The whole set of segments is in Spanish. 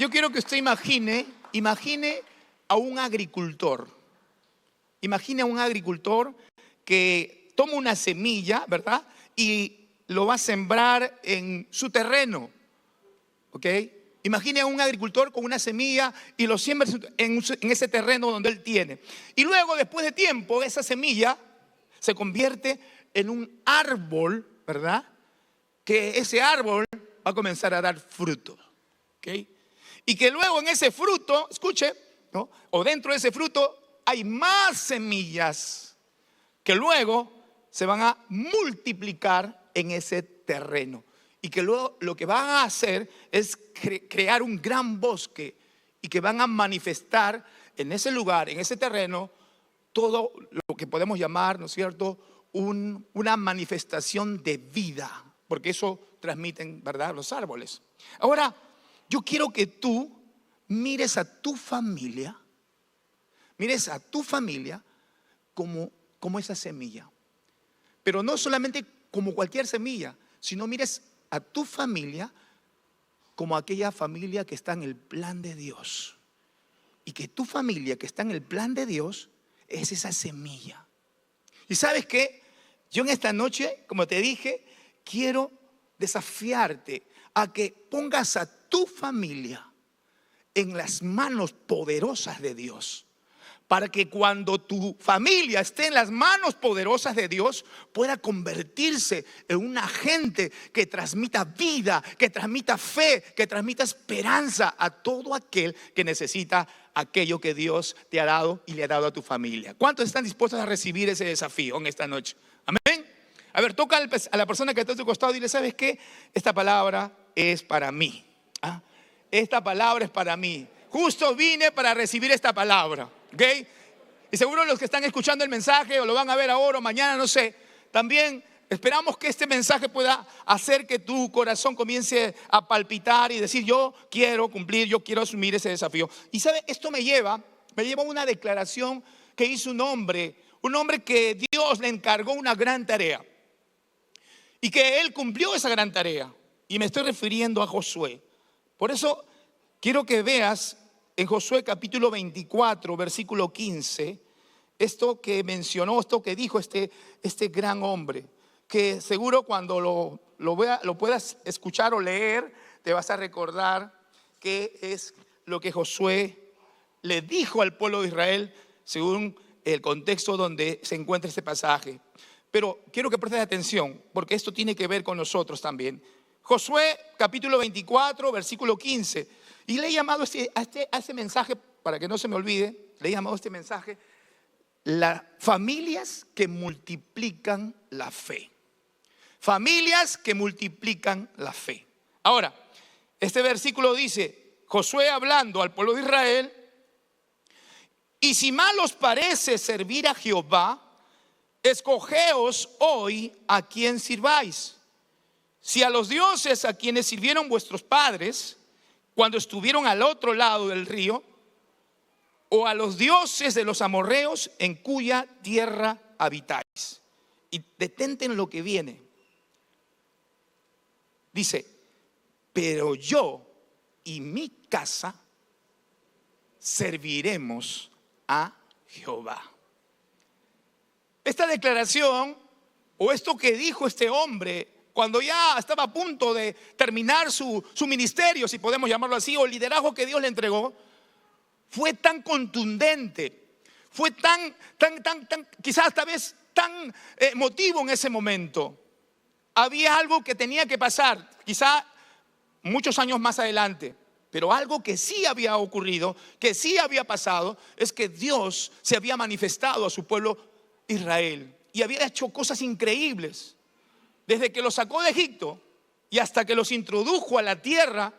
yo quiero que usted imagine a un agricultor. Imagine a un agricultor que toma una semilla, ¿verdad? Y lo va a sembrar en su terreno, ¿ok? Imagine a un agricultor con una semilla y lo siembra en ese terreno donde él tiene. Y luego, después de tiempo, esa semilla se convierte en un árbol, ¿verdad? Que ese árbol va a comenzar a dar fruto, ¿ok? Y que luego en ese fruto, escuche, ¿no? O dentro de ese fruto hay más semillas que luego se van a multiplicar en ese terreno. Y que luego lo que van a hacer es crear un gran bosque y que van a manifestar en ese lugar, en ese terreno, todo lo que podemos llamar, ¿no es cierto?, una manifestación de vida, porque eso transmiten, ¿verdad?, los árboles. Ahora, yo quiero que tú mires a tu familia como esa semilla. Pero no solamente como cualquier semilla, sino mires a tu familia como aquella familia que está en el plan de Dios. Y que tu familia que está en el plan de Dios es esa semilla. Y ¿sabes qué? Yo en esta noche, como te dije, quiero desafiarte a que pongas a tu familia en las manos poderosas de Dios, para que cuando tu familia esté en las manos poderosas de Dios, pueda convertirse en un agente que transmita vida, que transmita fe, que transmita esperanza a todo aquel que necesita aquello que Dios te ha dado y le ha dado a tu familia. ¿Cuántos están dispuestos a recibir ese desafío en esta noche? Amén. A ver, toca a la persona que está a tu costado y dile: ¿sabes qué? Esta palabra es para mí. ¿Ah? Esta palabra es para mí. Justo vine para recibir esta palabra. ¿Ok? Y seguro los que están escuchando el mensaje o lo van a ver ahora o mañana, no sé, también esperamos que este mensaje pueda hacer que tu corazón comience a palpitar y decir: yo quiero cumplir, yo quiero asumir ese desafío. Y sabe, esto me lleva a una declaración que hizo un hombre que Dios le encargó una gran tarea y que él cumplió esa gran tarea. Y me estoy refiriendo a Josué. Por eso quiero que veas en Josué capítulo 24, versículo 15, esto que mencionó, esto que dijo este gran hombre, que seguro cuando lo puedas escuchar o leer, te vas a recordar qué es lo que Josué le dijo al pueblo de Israel según el contexto donde se encuentra este pasaje. Pero quiero que prestes atención, porque esto tiene que ver con nosotros también. Josué capítulo 24, versículo 15. Y le he llamado a este mensaje, para que no se me olvide, le he llamado a este mensaje: las familias que multiplican la fe. Familias que multiplican la fe. Ahora, este versículo dice, Josué hablando al pueblo de Israel: y si mal os parece servir a Jehová, escogeos hoy a quién sirváis. Si a los dioses a quienes sirvieron vuestros padres cuando estuvieron al otro lado del río, o a los dioses de los amorreos en cuya tierra habitáis. Y detente en lo que viene. Dice: pero yo y mi casa serviremos a Jehová. Esta declaración, o esto que dijo este hombre cuando ya estaba a punto de terminar su ministerio, si podemos llamarlo así, o el liderazgo que Dios le entregó, fue tan contundente, fue tan quizás esta vez tan emotivo en ese momento. Había algo que tenía que pasar, quizá muchos años más adelante, pero algo que sí había ocurrido, que sí había pasado, es que Dios se había manifestado a su pueblo Israel y había hecho cosas increíbles. Desde que los sacó de Egipto y hasta que los introdujo a la tierra,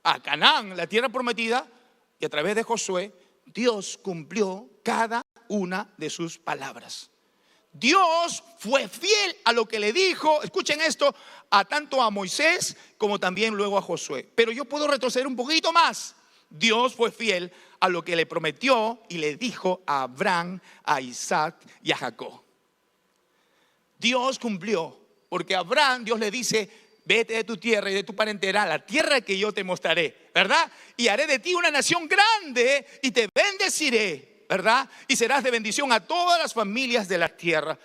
a Canaán, la tierra prometida, y a través de Josué, Dios cumplió cada una de sus palabras. Dios fue fiel a lo que le dijo, escuchen esto, tanto a Moisés como también luego a Josué. Pero yo puedo retroceder un poquito más. Dios fue fiel a lo que le prometió y le dijo a Abraham, a Isaac y a Jacob. Dios cumplió. Porque a Abraham Dios le dice: vete de tu tierra y de tu parentela a la tierra que yo te mostraré, ¿verdad? Y haré de ti una nación grande y te bendeciré, ¿verdad? Y serás de bendición a todas las familias de la tierra.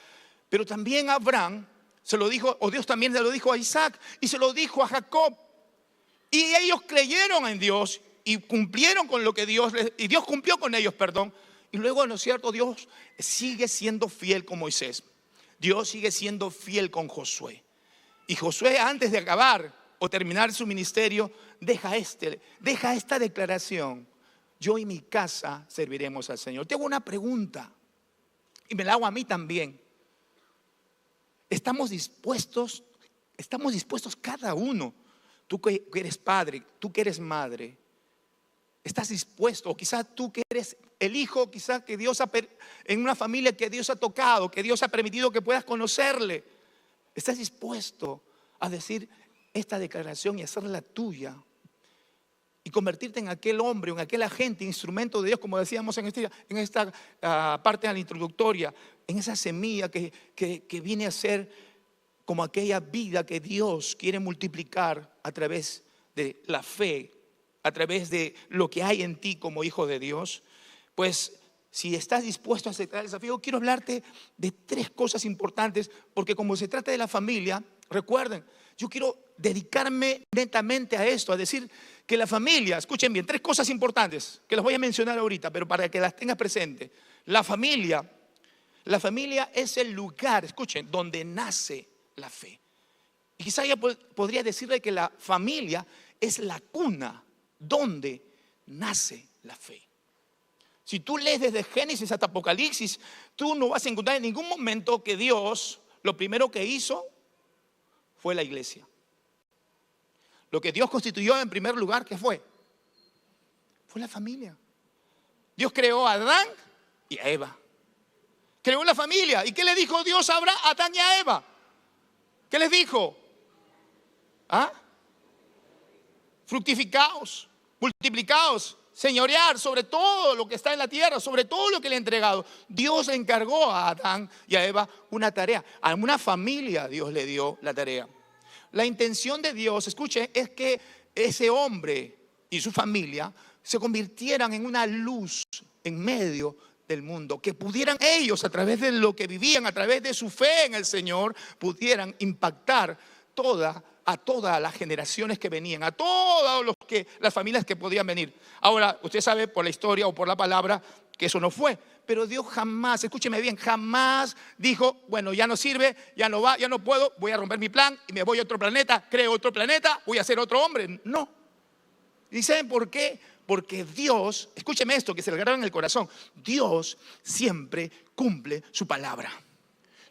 Pero también a Abraham se lo dijo, o Dios también se lo dijo a Isaac y se lo dijo a Jacob. Y ellos creyeron en Dios y cumplieron con lo que y Dios cumplió con ellos, perdón. Y luego, ¿no es cierto? Dios sigue siendo fiel con Moisés. Dios sigue siendo fiel con Josué. Y Josué, antes de acabar o terminar su ministerio, deja esta declaración: yo y mi casa serviremos al Señor. Te hago una pregunta y me la hago a mí también. ¿Estamos dispuestos cada uno? Tú que eres padre, tú que eres madre, ¿estás dispuesto? O quizás tú que eres el hijo, quizás que Dios en una familia que Dios ha tocado, que Dios ha permitido que puedas conocerle, ¿estás dispuesto a decir esta declaración y hacerla tuya? Y convertirte en aquel hombre, en aquel agente, instrumento de Dios, como decíamos en esta parte de la introductoria, en esa semilla que viene a ser como aquella vida que Dios quiere multiplicar a través de la fe, a través de lo que hay en ti como hijo de Dios. Pues si estás dispuesto a aceptar el desafío, quiero hablarte de 3 cosas importantes, porque como se trata de la familia, recuerden, yo quiero dedicarme netamente a esto, a decir que la familia, escuchen bien, 3 cosas importantes que las voy a mencionar ahorita, pero para que las tengas presentes. La familia es el lugar, escuchen, donde nace la fe. Y quizá ya podría decirle que la familia es la cuna donde nace la fe. Si tú lees desde Génesis hasta Apocalipsis, tú no vas a encontrar en ningún momento que Dios lo primero que hizo fue la iglesia. Lo que Dios constituyó en primer lugar, ¿qué fue? Fue la familia. Dios creó a Adán y a Eva. Creó la familia. ¿Y qué le dijo Dios a Adán y a Eva? ¿Qué les dijo? Fructificaos, multiplicaos, señorear sobre todo lo que está en la tierra, sobre todo lo que le ha entregado. Dios le encargó a Adán y a Eva una tarea. A una familia Dios le dio la tarea. La intención de Dios, escuchen, es que ese hombre y su familia se convirtieran en una luz en medio del mundo, que pudieran ellos, a través de lo que vivían, a través de su fe en el Señor, pudieran impactar a todas las generaciones que venían, a todas las familias que podían venir. Ahora, usted sabe por la historia o por la palabra que eso no fue, pero Dios jamás, escúcheme bien, jamás dijo, bueno, ya no sirve, ya no va, ya no puedo, voy a romper mi plan y me voy a otro planeta, creo otro planeta, voy a ser otro hombre. No. ¿Y saben por qué? Porque Dios, escúcheme esto que se le graba en el corazón, Dios siempre cumple su palabra.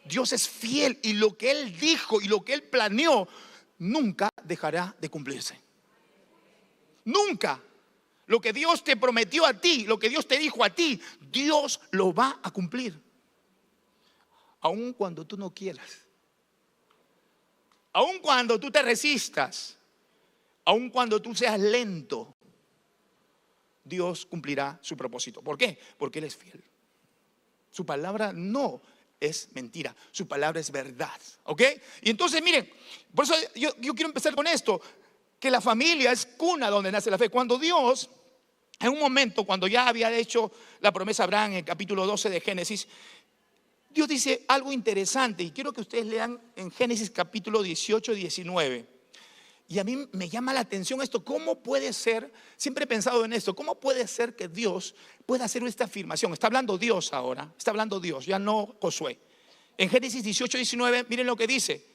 Dios es fiel y lo que Él dijo y lo que Él planeó nunca dejará de cumplirse. Nunca. Lo que Dios te prometió a ti, lo que Dios te dijo a ti, Dios lo va a cumplir. Aun cuando tú no quieras. Aun cuando tú te resistas. Aun cuando tú seas lento. Dios cumplirá su propósito. ¿Por qué? Porque Él es fiel. Su palabra no es mentira, su palabra es verdad. ¿Ok? Y entonces miren, por eso yo quiero empezar con esto, que la familia es cuna donde nace la fe. Cuando Dios, en un momento, cuando ya había hecho la promesa a Abraham en el capítulo 12 de Génesis, Dios dice algo interesante y quiero que ustedes lean en Génesis capítulo 18 y 19. Y a mí me llama la atención esto. ¿Cómo puede ser? Siempre he pensado en esto. ¿Cómo puede ser que Dios pueda hacer esta afirmación? Está hablando Dios ahora. Está hablando Dios, ya no Josué. En Génesis 18, 19, miren lo que dice.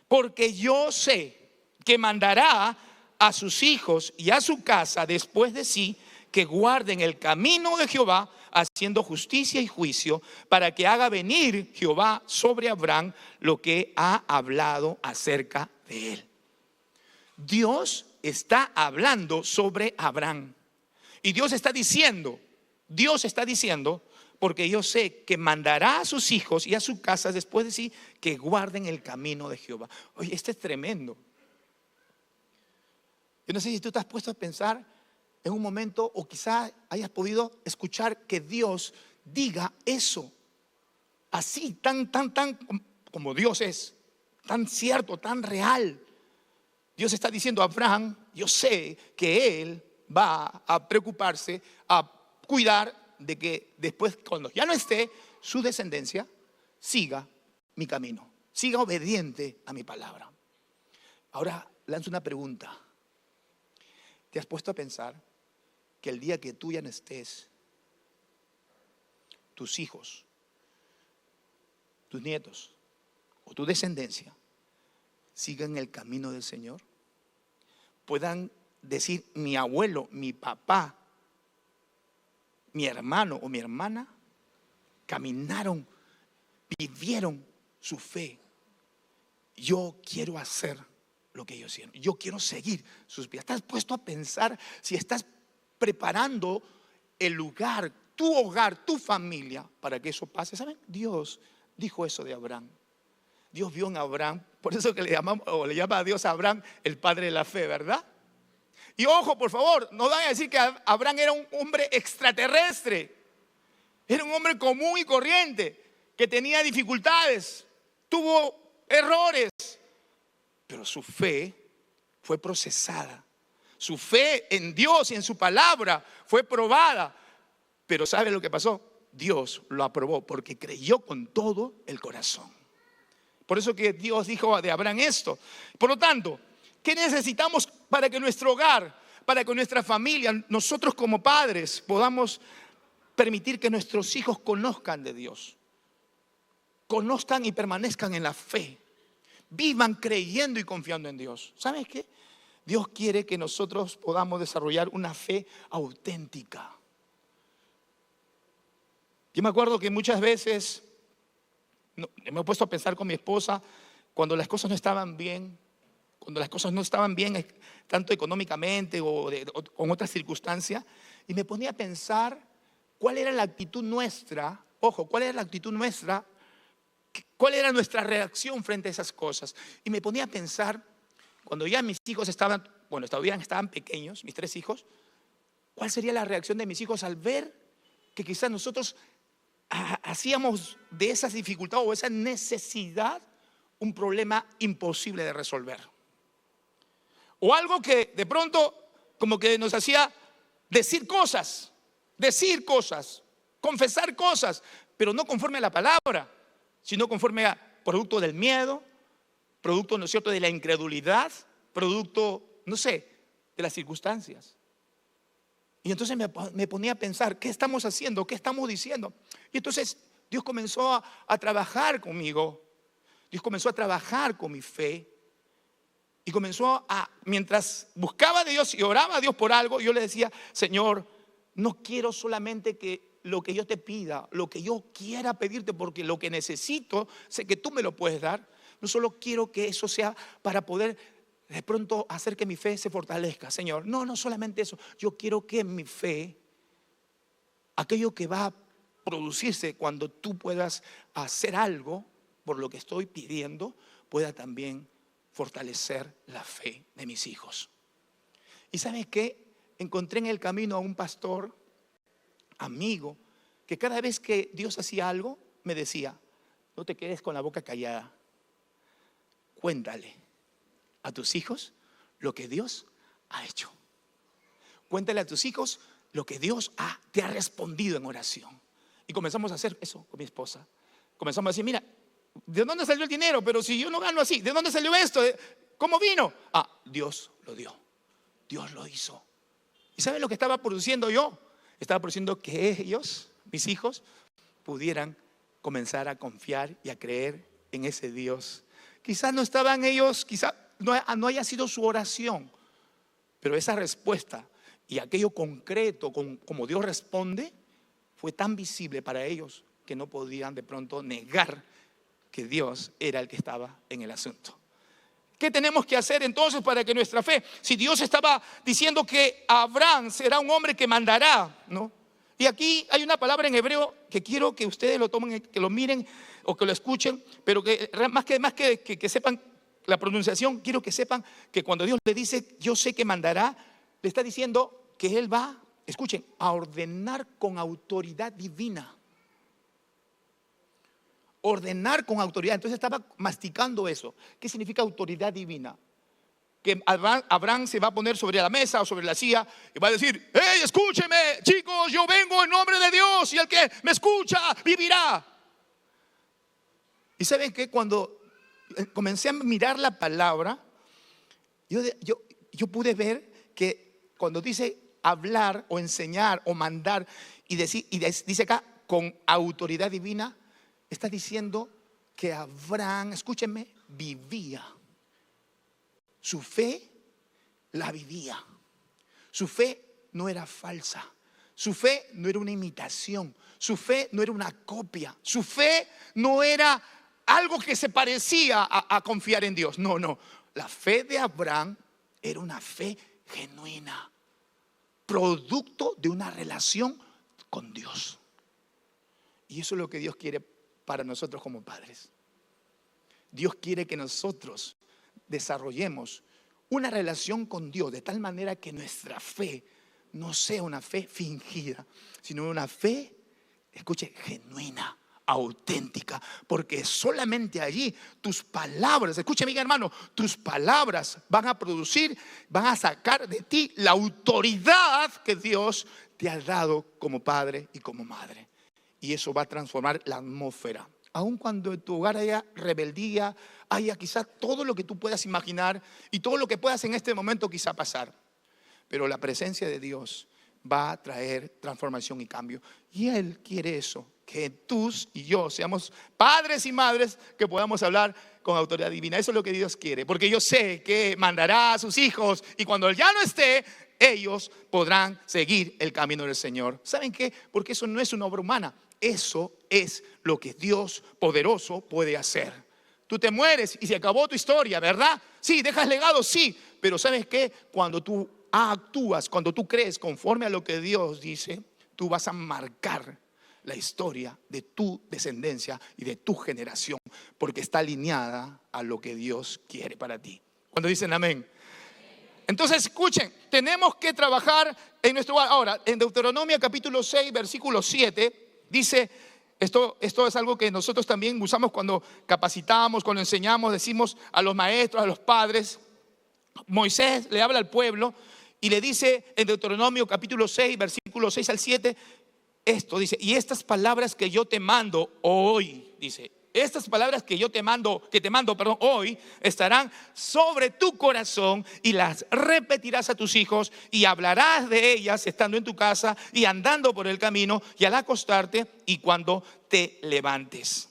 Porque yo sé que mandará a sus hijos y a su casa después de sí que guarden el camino de Jehová, haciendo justicia y juicio, para que haga venir Jehová sobre Abraham lo que ha hablado acerca de él. Dios está hablando sobre Abraham. Y Dios está diciendo, porque yo sé que mandará a sus hijos y a su casa después de sí que guarden el camino de Jehová. Oye, esto es tremendo. Yo no sé si tú te has puesto a pensar en un momento o quizás hayas podido escuchar que Dios diga eso. Así, tan como Dios es, tan cierto, tan real. Dios está diciendo a Abraham, yo sé que él va a preocuparse, a cuidar de que después, cuando ya no esté, su descendencia siga mi camino, siga obediente a mi palabra. Ahora lanzo una pregunta. ¿Te has puesto a pensar que el día que tú ya no estés, tus hijos, tus nietos o tu descendencia sigan el camino del Señor? Puedan decir, mi abuelo, mi papá, mi hermano o mi hermana caminaron, vivieron su fe. Yo quiero hacer lo que ellos hicieron. Yo quiero seguir sus vidas. ¿Estás puesto a pensar si estás preparando el lugar, tu hogar, tu familia para que eso pase? ¿Saben? Dios dijo eso de Abraham. Dios vio en Abraham, por eso que le llama a Dios a Abraham el padre de la fe, ¿verdad? Y ojo, por favor, no vayan a decir que Abraham era un hombre extraterrestre. Era un hombre común y corriente, que tenía dificultades, tuvo errores, pero su fe fue procesada. Su fe en Dios y en su palabra fue probada. Pero ¿sabe lo que pasó? Dios lo aprobó porque creyó con todo el corazón. Por eso que Dios dijo de Abraham esto. Por lo tanto, ¿qué necesitamos para que nuestro hogar, para que nuestra familia, nosotros como padres, podamos permitir que nuestros hijos conozcan de Dios? Conozcan y permanezcan en la fe. Vivan creyendo y confiando en Dios. ¿Sabes qué? Dios quiere que nosotros podamos desarrollar una fe auténtica. Yo me acuerdo que muchas veces me he puesto a pensar con mi esposa cuando las cosas no estaban bien, tanto económicamente o con otras circunstancias, y me ponía a pensar cuál era la actitud nuestra, cuál era nuestra reacción frente a esas cosas. Y me ponía a pensar, cuando ya mis hijos estaban pequeños, mis 3 hijos, ¿cuál sería la reacción de mis hijos al ver que quizás nosotros hacíamos de esas dificultades o esa necesidad un problema imposible de resolver? O algo que de pronto como que nos hacía decir cosas, confesar cosas, pero no conforme a la palabra, sino conforme a producto del miedo, producto, ¿no es cierto?, de la incredulidad, producto, no sé, de las circunstancias. Y entonces me ponía a pensar, ¿qué estamos haciendo? ¿Qué estamos diciendo? Y entonces Dios comenzó a trabajar conmigo. Dios comenzó a trabajar con mi fe. Y mientras buscaba de Dios y oraba a Dios por algo, yo le decía, Señor, no quiero solamente que lo que yo te pida, lo que yo quiera pedirte, porque lo que necesito, sé que tú me lo puedes dar. No solo quiero que eso sea para poder de pronto hacer que mi fe se fortalezca, Señor. No solamente eso. Yo quiero que mi fe, aquello que va a producirse cuando tú puedas hacer algo por lo que estoy pidiendo, pueda también fortalecer la fe de mis hijos. ¿Y sabes qué? Encontré en el camino a un pastor, amigo, que cada vez que Dios hacía algo, me decía, no te quedes con la boca callada. Cuéntale a tus hijos lo que Dios ha hecho. Cuéntale a tus hijos lo que Dios te ha respondido en oración. Y comenzamos a hacer eso con mi esposa. Comenzamos a decir, mira, ¿de dónde salió el dinero? Pero si yo no gano así, ¿de dónde salió esto? ¿Cómo vino? Dios lo dio. Dios lo hizo. ¿Y saben lo que estaba produciendo yo? Estaba produciendo que ellos, mis hijos, pudieran comenzar a confiar y a creer en ese Dios. Quizás no estaban ellos, quizás no haya sido su oración, pero esa respuesta y aquello concreto como Dios responde fue tan visible para ellos que no podían de pronto negar que Dios era el que estaba en el asunto. ¿Qué tenemos que hacer entonces para que nuestra fe, si Dios estaba diciendo que Abraham será un hombre que mandará, ¿no? Y aquí hay una palabra en hebreo que quiero que ustedes lo tomen, que lo miren o que lo escuchen, pero que más que sepan la pronunciación, quiero que sepan que cuando Dios le dice, yo sé que mandará, le está diciendo que Él va, escuchen, a ordenar con autoridad divina. Ordenar con autoridad. Entonces estaba masticando eso. ¿Qué significa autoridad divina? que Abraham se va a poner sobre la mesa o sobre la silla y va a decir: hey, escúcheme, chicos, yo vengo en nombre de Dios y el que me escucha vivirá. Y saben que cuando comencé a mirar la palabra, yo pude ver que cuando dice hablar o enseñar o mandar y dice acá con autoridad divina, está diciendo que Abraham, escúchenme, vivía. Su fe la vivía. Su fe no era falsa. Su fe no era una imitación. Su fe no era una copia. Su fe no era algo que se parecía a confiar en Dios. No, no. La fe de Abraham era una fe genuina, producto de una relación con Dios. Y eso es lo que Dios quiere para nosotros como padres. Dios quiere que nosotros desarrollemos una relación con Dios de tal manera que nuestra fe no sea una fe fingida, sino una fe, escuche, genuina, auténtica, porque solamente allí tus palabras, escuche mi hermano, tus palabras van a producir, van a sacar de ti la autoridad que Dios te ha dado como padre y como madre. Y eso va a transformar la atmósfera. Aun cuando en tu hogar haya rebeldía, haya quizás todo lo que tú puedas imaginar y todo lo que puedas en este momento quizá pasar. Pero la presencia de Dios va a traer transformación y cambio. Y Él quiere eso, que tú y yo seamos padres y madres que podamos hablar con autoridad divina. Eso es lo que Dios quiere, porque yo sé que mandará a sus hijos y cuando Él ya no esté, ellos podrán seguir el camino del Señor. ¿Saben qué? Porque eso no es una obra humana. Eso es lo que Dios poderoso puede hacer. Tú te mueres y se acabó tu historia, ¿verdad? Sí, dejas legado, sí. Pero ¿sabes qué? Cuando tú actúas, cuando tú crees conforme a lo que Dios dice, tú vas a marcar la historia de tu descendencia y de tu generación, porque está alineada a lo que Dios quiere para ti. Cuando dicen amén. Entonces escuchen, tenemos que trabajar en nuestro hogar. Ahora, en Deuteronomio capítulo 6, versículo 7, dice, esto es algo que nosotros también usamos cuando capacitamos, cuando enseñamos, decimos a los maestros, a los padres. Moisés le habla al pueblo y le dice en Deuteronomio capítulo 6, versículo 6 al 7, esto dice: y estas palabras que yo te mando hoy, dice, estas palabras que te mando hoy estarán sobre tu corazón y las repetirás a tus hijos y hablarás de ellas estando en tu casa y andando por el camino y al acostarte y cuando te levantes.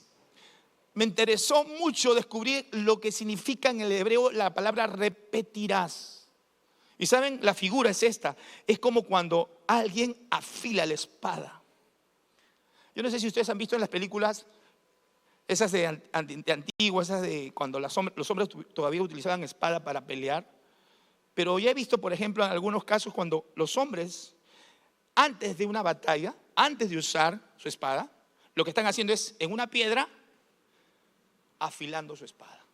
Me interesó mucho descubrir lo que significa en el hebreo la palabra repetirás. Y saben, la figura es esta. Es como cuando alguien afila la espada. Yo no sé si ustedes han visto en las películas esas de antiguas, esas de cuando los hombres todavía utilizaban espada para pelear. Pero ya he visto, por ejemplo, en algunos casos cuando los hombres, antes de una batalla, antes de usar su espada, lo que están haciendo es en una piedra afilando su espada.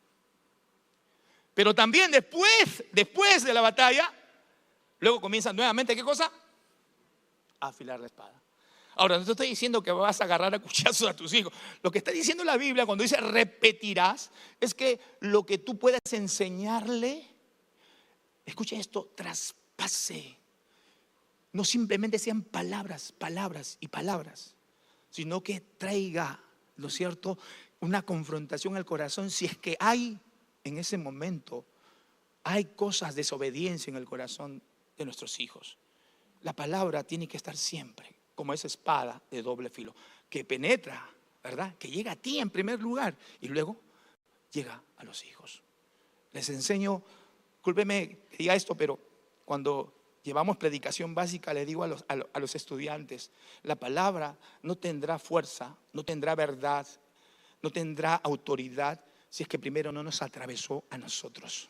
Pero también después de la batalla, luego comienzan nuevamente, ¿qué cosa? A afilar la espada. Ahora, no te estoy diciendo que vas a agarrar a cuchillazos a tus hijos. Lo que está diciendo la Biblia cuando dice repetirás, es que lo que tú puedas enseñarle, escucha esto, traspase. No simplemente sean palabras y palabras, sino que traiga, ¿no es cierto?, una confrontación al corazón. Si es que hay en ese momento, hay cosas, desobediencia en el corazón de nuestros hijos. La palabra tiene que estar siempre como esa espada de doble filo, que penetra, ¿verdad? Que llega a ti en primer lugar y luego llega a los hijos. Les enseño, discúlpeme que diga esto, pero cuando llevamos predicación básica, le digo a los estudiantes, la palabra no tendrá fuerza, no tendrá verdad, no tendrá autoridad si es que primero no nos atravesó a nosotros.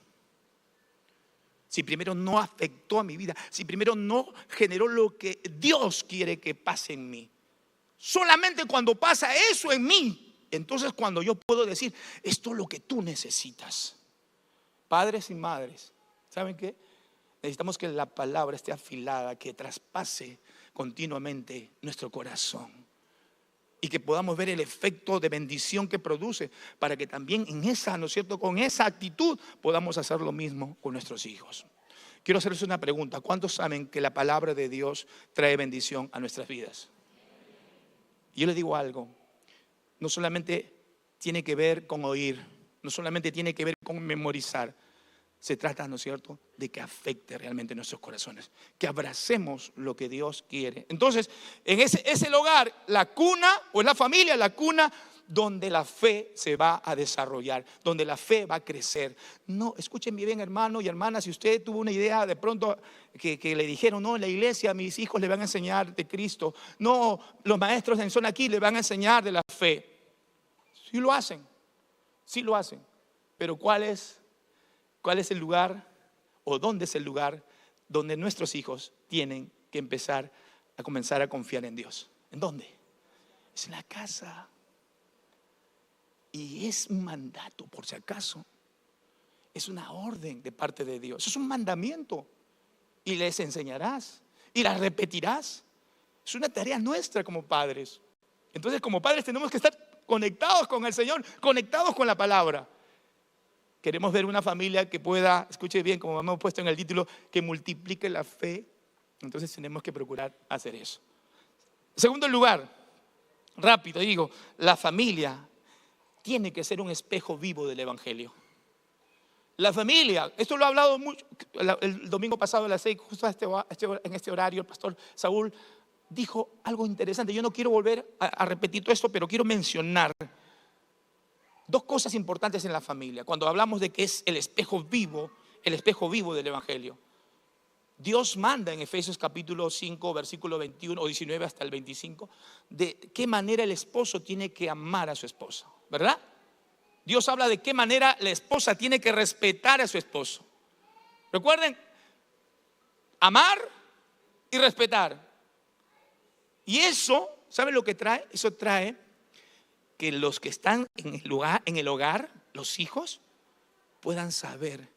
Si primero no afectó a mi vida, si primero no generó lo que Dios quiere que pase en mí. Solamente cuando pasa eso en mí, entonces cuando yo puedo decir, esto es lo que tú necesitas. Padres y madres, ¿saben qué? Necesitamos que la palabra esté afilada, que traspase continuamente nuestro corazón. y que podamos ver el efecto de bendición que produce, para que también en esa, ¿no es cierto?, con esa actitud podamos hacer lo mismo con nuestros hijos. Quiero hacerles una pregunta. ¿Cuántos saben que la palabra de Dios trae bendición a nuestras vidas? Yo les digo algo, no solamente tiene que ver con oír, no solamente tiene que ver con memorizar. Se trata, ¿no es cierto?, de que afecte realmente nuestros corazones, que abracemos lo que Dios quiere. Entonces, en ese hogar, la cuna, o en la familia, la cuna donde la fe se va a desarrollar, donde la fe va a crecer. No, escuchen bien, hermano y hermana, si usted tuvo una idea de pronto que le dijeron, no, en la iglesia mis hijos le van a enseñar de Cristo, no, los maestros en zona aquí le van a enseñar de la fe. Sí lo hacen, pero ¿cuál es el lugar, o dónde es el lugar donde nuestros hijos tienen que comenzar a confiar en Dios? ¿En dónde? Es en la casa. Y es un mandato, por si acaso. Es una orden de parte de Dios. Es un mandamiento. Y les enseñarás y las repetirás. Es una tarea nuestra como padres. Entonces, como padres tenemos que estar conectados con el Señor, conectados con la palabra. Queremos ver una familia que pueda, escuche bien, como hemos puesto en el título, que multiplique la fe. Entonces tenemos que procurar hacer eso. Segundo lugar, rápido digo, la familia tiene que ser un espejo vivo del Evangelio. La familia, esto lo ha hablado mucho el domingo pasado a las 6, justo en este horario, el pastor Saúl dijo algo interesante. Yo no quiero volver a repetir todo esto, pero quiero mencionar dos cosas importantes en la familia. Cuando hablamos de que es el espejo vivo del Evangelio. Dios manda en Efesios capítulo 5, versículo 21 o 19 hasta el 25, de qué manera el esposo tiene que amar a su esposa, ¿verdad? Dios habla de qué manera la esposa tiene que respetar a su esposo. Recuerden, amar y respetar. Y eso, ¿saben lo que trae? Eso trae que los que están en el hogar, los hijos, puedan saber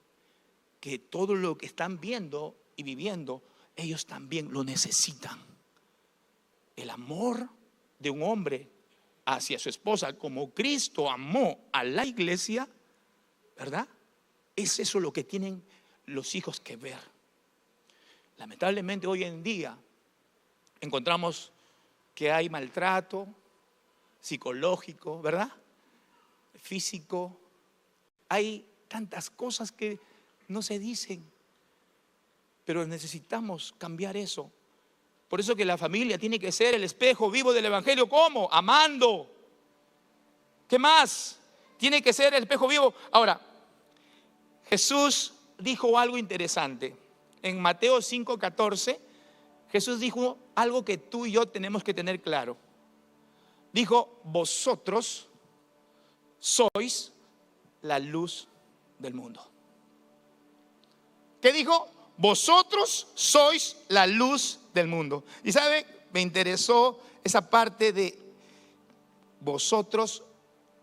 que todo lo que están viendo y viviendo, ellos también lo necesitan. El amor de un hombre hacia su esposa, como Cristo amó a la iglesia, ¿verdad? Es eso lo que tienen los hijos que ver. Lamentablemente hoy en día encontramos que hay maltrato psicológico, ¿verdad? Físico. Hay tantas cosas que no se dicen, pero necesitamos cambiar eso. Por eso que la familia tiene que ser el espejo vivo del Evangelio. ¿Cómo? Amando. ¿Qué más? Tiene que ser el espejo vivo. Ahora, Jesús dijo algo interesante. En Mateo 5:14, Jesús dijo algo que tú y yo tenemos que tener claro. Dijo, vosotros sois la luz del mundo. ¿Qué dijo? Vosotros sois la luz del mundo. Y sabe, me interesó esa parte de vosotros,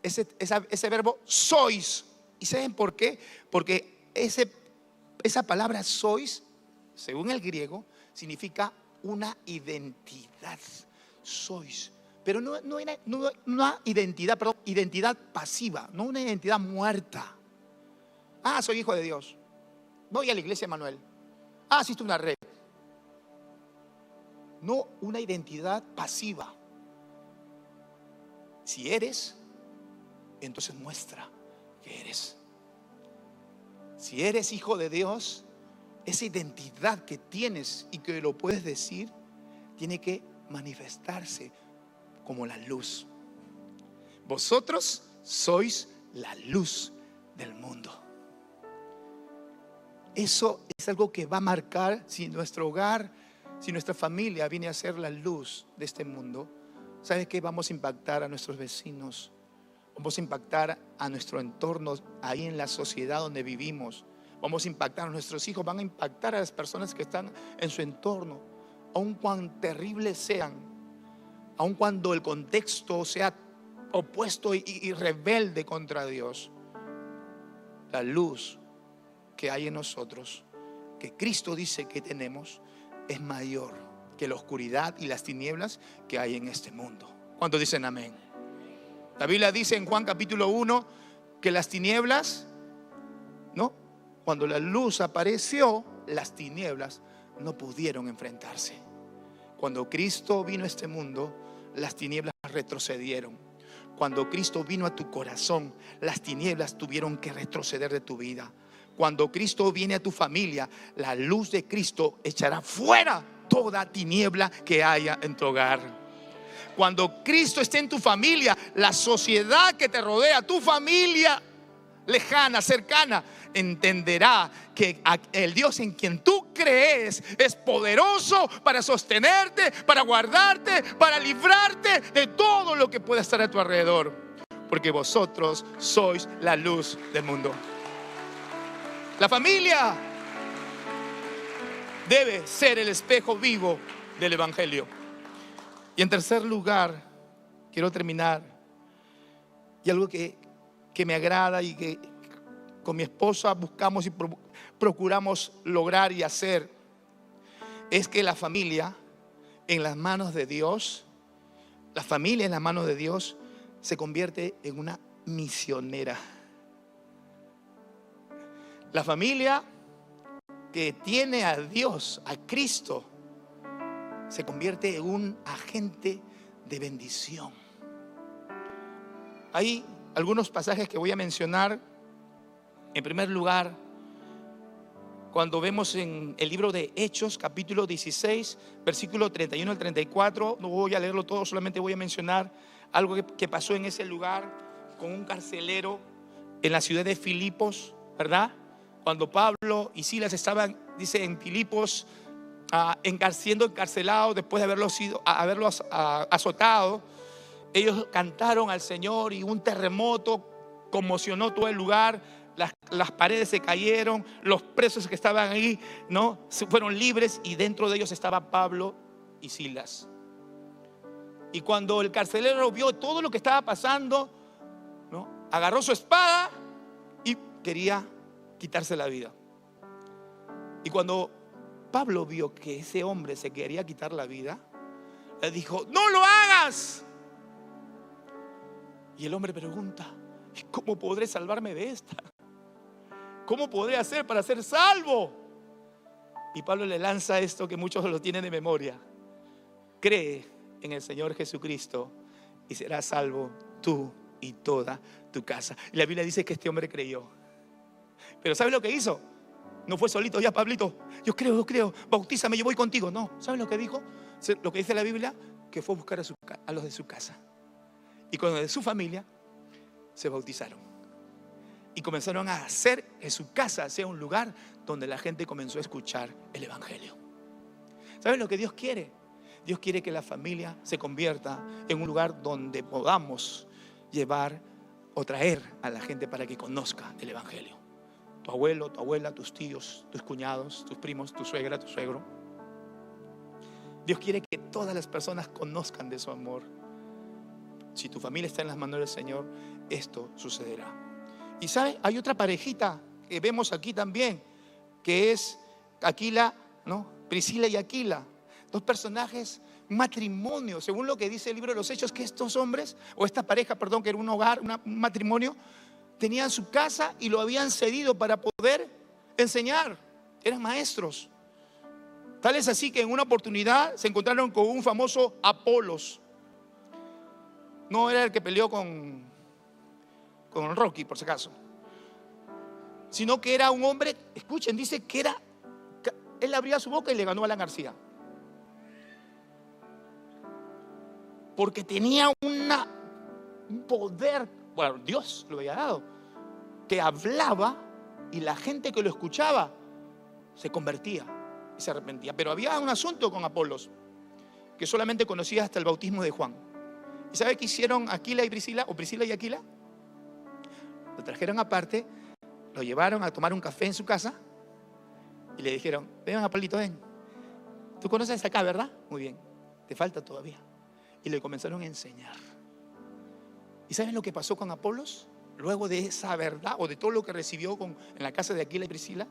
ese verbo sois. ¿Y saben por qué? Porque esa palabra sois, según el griego, significa una identidad. Sois. Pero no una identidad, perdón, identidad pasiva, no una identidad muerta. Ah, soy hijo de Dios. Voy a la iglesia Manuel. Ah, asisto a una red. No una identidad pasiva. Si eres, entonces muestra que eres. Si eres hijo de Dios, esa identidad que tienes y que lo puedes decir, tiene que manifestarse como la luz. Vosotros sois la luz del mundo. Eso es algo que va a marcar si nuestro hogar, si nuestra familia viene a ser la luz de este mundo. ¿Sabe qué? Vamos a impactar a nuestros vecinos. Vamos a impactar a nuestro entorno, ahí en la sociedad donde vivimos. Vamos a impactar a nuestros hijos, van a impactar a las personas que están en su entorno, aun cuán terribles sean, aun cuando el contexto sea opuesto y rebelde contra Dios. La luz que hay en nosotros, que Cristo dice que tenemos, es mayor que la oscuridad y las tinieblas que hay en este mundo. ¿Cuántos dicen amén? La Biblia dice en Juan capítulo 1 que las tinieblas, ¿no? Cuando la luz apareció, las tinieblas no pudieron enfrentarse. Cuando Cristo vino a este mundo, las tinieblas retrocedieron. Cuando Cristo vino a tu corazón, las tinieblas tuvieron que retroceder de tu vida. Cuando Cristo viene a tu familia, la luz de Cristo echará fuera toda tiniebla que haya en tu hogar. Cuando Cristo esté en tu familia, la sociedad que te rodea, tu familia lejana, cercana, entenderá que el Dios en quien tú crees es poderoso para sostenerte, para guardarte, para librarte de todo lo que pueda estar a tu alrededor, porque vosotros sois la luz del mundo. La familia debe ser el espejo vivo del Evangelio. Y en tercer lugar, quiero terminar, y algo que me agrada y que con mi esposa buscamos y procuramos lograr y hacer, es que la familia en las manos de Dios, la familia en las manos de Dios se convierte en una misionera. La familia que tiene a Dios, a Cristo, se convierte en un agente de bendición. Hay algunos pasajes que voy a mencionar. En primer lugar, cuando vemos en el libro de Hechos, capítulo 16, versículo 31 al 34, no voy a leerlo todo, solamente voy a mencionar algo que pasó en ese lugar con un carcelero en la ciudad de Filipos, ¿verdad? Cuando Pablo y Silas estaban, dice, en Filipos, siendo encarcelados después de haberlos azotado, ellos cantaron al Señor y un terremoto conmocionó todo el lugar. Las paredes se cayeron, los presos que estaban ahí, ¿no?, fueron libres, y dentro de ellos estaba Pablo y Silas. Y cuando el carcelero vio todo lo que estaba pasando, ¿no?, agarró su espada y quería quitarse la vida. Y cuando Pablo vio que ese hombre se quería quitar la vida, le dijo: no lo hagas. Y el hombre pregunta: ¿cómo podré salvarme de esta? ¿Cómo podré hacer para ser salvo? Y Pablo le lanza esto que muchos lo tienen de memoria: cree en el Señor Jesucristo y serás salvo tú y toda tu casa. Y la Biblia dice que este hombre creyó. Pero ¿sabes lo que hizo? No fue solito: ya, Pablito, yo creo, bautízame, yo voy contigo. No, ¿sabes lo que dijo? Lo que dice la Biblia, que fue a buscar a los de su casa. Y con los de su familia se bautizaron. Y comenzaron a hacer que su casa sea un lugar donde la gente comenzó a escuchar el Evangelio. ¿Saben lo que Dios quiere? Dios quiere que la familia se convierta en un lugar donde podamos llevar o traer a la gente para que conozca el Evangelio. Tu abuelo, tu abuela, tus tíos, tus cuñados, tus primos, tu suegra, tu suegro. Dios quiere que todas las personas conozcan de su amor. Si tu familia está en las manos del Señor, esto sucederá. Y ¿sabe? Hay otra parejita que vemos aquí también, que es Aquila, ¿no? Priscila y Aquila. Dos personajes, un matrimonio, según lo que dice el libro de los Hechos, que estos hombres, o esta pareja, perdón, que era un hogar, un matrimonio, tenían su casa y lo habían cedido para poder enseñar. Eran maestros. Tal es así que en una oportunidad se encontraron con un famoso Apolos. No era el que peleó con Rocky, por si acaso, sino que era un hombre, escuchen, dice que él abría su boca y le ganó a Alan García, porque tenía un poder, bueno, Dios lo había dado, que hablaba y la gente que lo escuchaba se convertía y se arrepentía. Pero había un asunto con Apolos, que solamente conocía hasta el bautismo de Juan. ¿Y sabe qué hicieron Aquila y Priscila, o Priscila y Aquila? Lo trajeron aparte, lo llevaron a tomar un café en su casa y le dijeron: ven, Apolito, ven, tú conoces acá, ¿verdad? Muy bien, te falta todavía. Y le comenzaron a enseñar. ¿Y saben lo que pasó con Apolos? Luego de esa verdad, o de todo lo que recibió en la casa de Aquila y Priscila,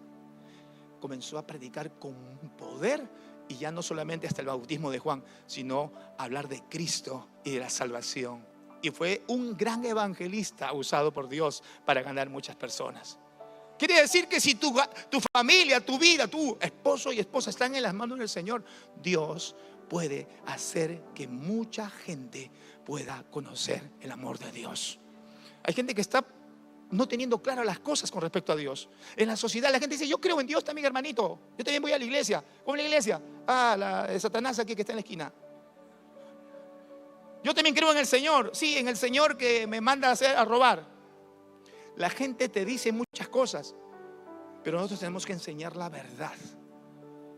comenzó a predicar con poder Y ya no solamente hasta el bautismo de Juan, sino hablar de Cristo y de la salvación. Y fue un gran evangelista usado por Dios para ganar muchas personas. Quiere decir que si tu familia, tu vida, tu esposo y esposa están en las manos del Señor, Dios puede hacer que mucha gente pueda conocer el amor de Dios. Hay gente que está no teniendo claras las cosas con respecto a Dios. En la sociedad la gente dice: yo creo en Dios también, hermanito. Yo también voy a la iglesia. ¿Cómo la iglesia? La de Satanás aquí que está en la esquina. Yo también creo en el Señor. Sí, en el Señor que me manda a robar. La gente te dice muchas cosas, pero nosotros tenemos que enseñar la verdad.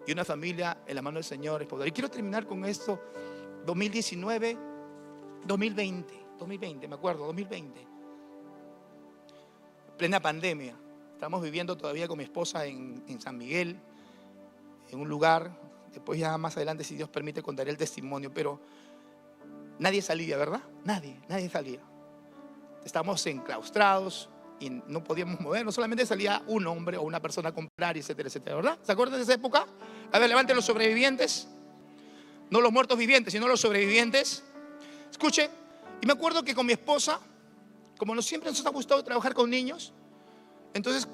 Y una familia en la mano del Señor es poder. Y quiero terminar con esto. 2019, 2020, me acuerdo, 2020. Plena pandemia. Estamos viviendo todavía con mi esposa en San Miguel, en un lugar. Después ya más adelante, si Dios permite, contaré el testimonio. Pero nadie salía, ¿verdad? Nadie salía. Estábamos enclaustrados y no podíamos movernos. Solamente salía un hombre o una persona a comprar, etcétera, etcétera, ¿verdad? ¿Se acuerdan de esa época? A ver, levanten los sobrevivientes. No los muertos vivientes, sino los sobrevivientes. Escuchen. Y me acuerdo que con mi esposa, como siempre nos ha gustado trabajar con niños, entonces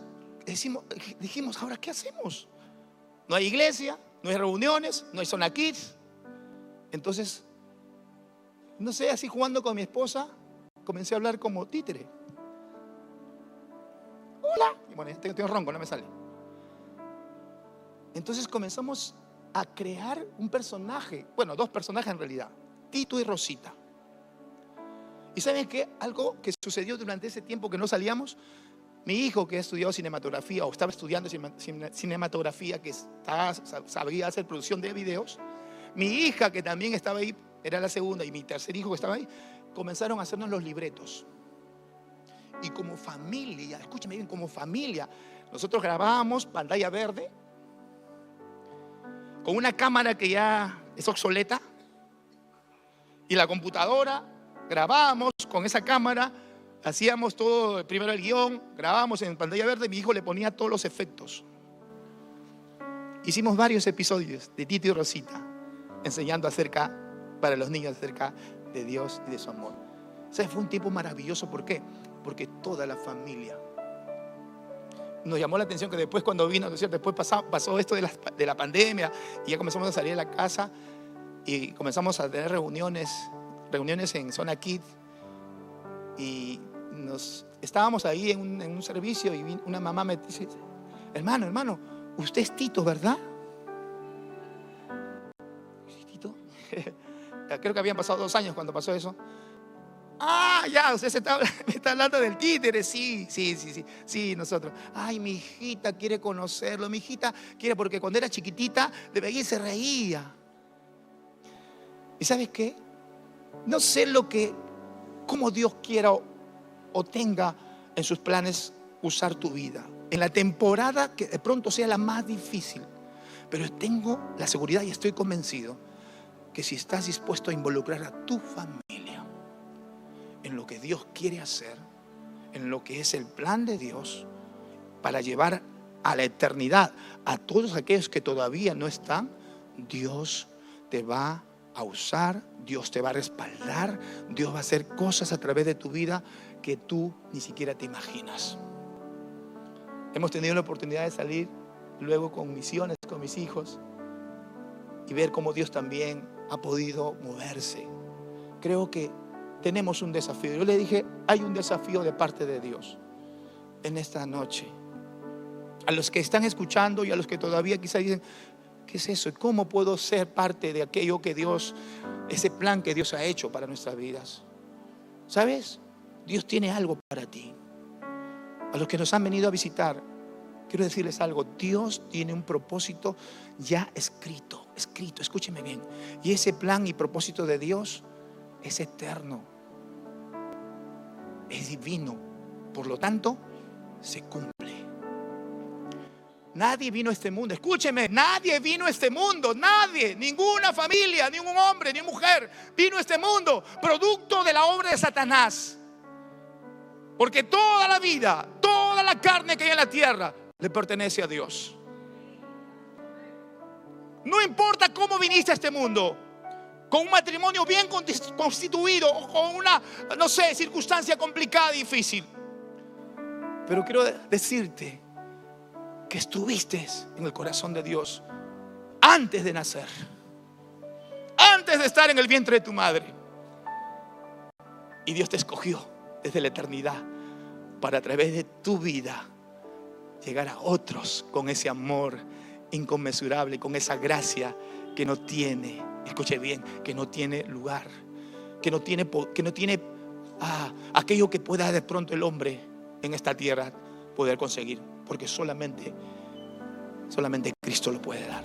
dijimos: ¿ahora qué hacemos? No hay iglesia, no hay reuniones, no hay zona kids. Entonces, no sé, así jugando con mi esposa, comencé a hablar como títere. Hola. Y bueno, tengo ronco, no me sale. Entonces comenzamos a crear un personaje. Bueno, dos personajes en realidad: Tito y Rosita. ¿Y saben qué? Algo que sucedió durante ese tiempo que no salíamos. Mi hijo, que ha estudiado cinematografía o estaba estudiando cinematografía, que sabía hacer producción de videos. Mi hija, que también estaba ahí, era la segunda, y mi tercer hijo que estaba ahí, comenzaron a hacernos los libretos. Y como familia, escúchame bien, como familia, nosotros grabábamos pantalla verde con una cámara que ya es obsoleta, y la computadora. Grabábamos con esa cámara, hacíamos todo, primero el guión, grabábamos en pantalla verde y mi hijo le ponía todos los efectos. Hicimos varios episodios de Tito y Rosita, enseñando para los niños acerca de Dios y de su amor. O sea, fue un tiempo maravilloso. ¿Por qué? Porque toda la familia. Nos llamó la atención que después, cuando vino, ¿no es cierto? Después pasó esto de la pandemia y ya comenzamos a salir de la casa y comenzamos a tener reuniones en Zona Kids. Y estábamos ahí en un servicio y una mamá me dice: hermano, usted es Tito, ¿verdad? ¿Tito? Creo que habían pasado 2 años cuando pasó eso. Ya, usted me está hablando del títere. Sí, nosotros. Ay, mi hijita quiere conocerlo. Mi hijita quiere, porque cuando era chiquitita de veía y se reía. ¿Y sabes qué? No sé cómo Dios quiera o tenga en sus planes usar tu vida en la temporada que de pronto sea la más difícil, pero tengo la seguridad y estoy convencido que si estás dispuesto a involucrar a tu familia en lo que Dios quiere hacer, en lo que es el plan de Dios para llevar a la eternidad a todos aquellos que todavía no están, Dios te va a usar, Dios te va a respaldar, Dios va a hacer cosas a través de tu vida que tú ni siquiera te imaginas. Hemos tenido la oportunidad de salir luego con misiones con mis hijos y ver cómo Dios también ha podido moverse. Creo que tenemos un desafío. Yo le dije: hay un desafío de parte de Dios en esta noche. A los que están escuchando y a los que todavía quizás dicen: ¿qué es eso? ¿Cómo puedo ser parte de aquello que Dios, ese plan que Dios ha hecho para nuestras vidas? ¿Sabes? Dios tiene algo para ti. A los que nos han venido a visitar, quiero decirles algo: Dios tiene un propósito ya escrito, escúcheme bien. Y ese plan y propósito de Dios es eterno, es divino, por lo tanto, se cumple. Nadie vino a este mundo, escúcheme, nadie vino a este mundo, nadie, ninguna familia, ningún hombre, ni mujer vino a este mundo producto de la obra de Satanás. Porque toda la vida, toda la carne que hay en la tierra le pertenece a Dios. No importa cómo viniste a este mundo, con un matrimonio bien constituido o con una, no sé, circunstancia complicada y difícil. Pero quiero decirte que estuviste en el corazón de Dios antes de nacer, antes de estar en el vientre de tu madre. Y Dios te escogió desde la eternidad para, a través de tu vida, llegar a otros con ese amor inconmensurable, con esa gracia que no tiene, escuche bien, que no tiene lugar, que no tiene aquello que pueda de pronto el hombre en esta tierra poder conseguir, porque solamente Cristo lo puede dar.